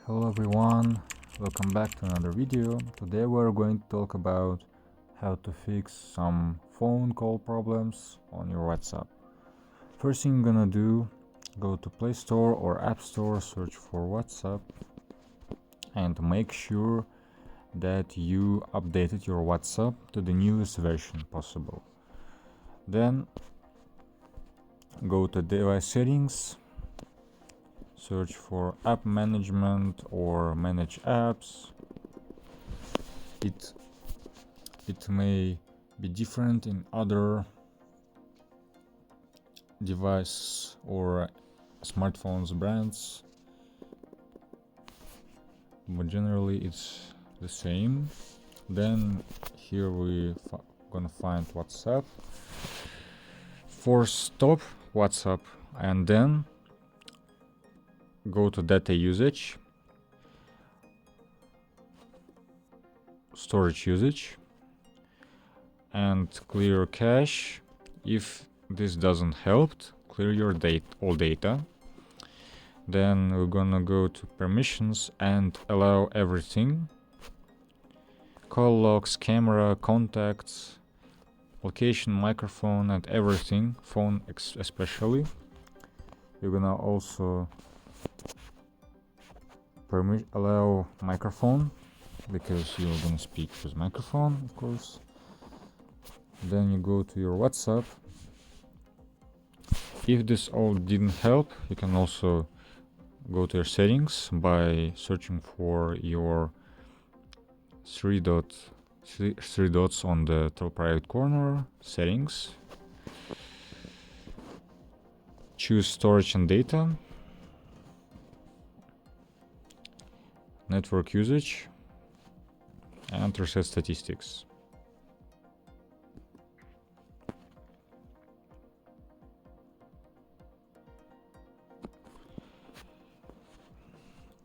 Hello everyone, welcome back to another video. Today we're going to talk about how to fix some phone call problems on your WhatsApp. First thing you're gonna do, go to Play Store or App Store, search for WhatsApp, and make sure that you updated your WhatsApp to the newest version possible. Then go to device settings, search for app management or manage apps. It may be different in other device or smartphones brands, but generally it's the same. Then here we gonna find WhatsApp, force stop WhatsApp, and then go to data usage, storage usage, and clear cache. If this doesn't help, clear your all data. Then we're gonna go to permissions and allow everything: call logs, camera, contacts, location, microphone, and everything, phone especially. You're gonna also allow microphone, because you're gonna speak with microphone, of course. Then you go to your WhatsApp. If this all didn't help, you can also go to your settings by searching for your three dots on the top right corner, settings. Choose storage and data, network usage, and reset statistics.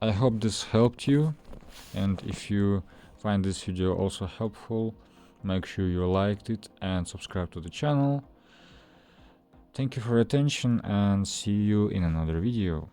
I hope this helped you, and if you find this video also helpful, make sure you liked it and subscribe to the channel. Thank you for your attention and see you in another video.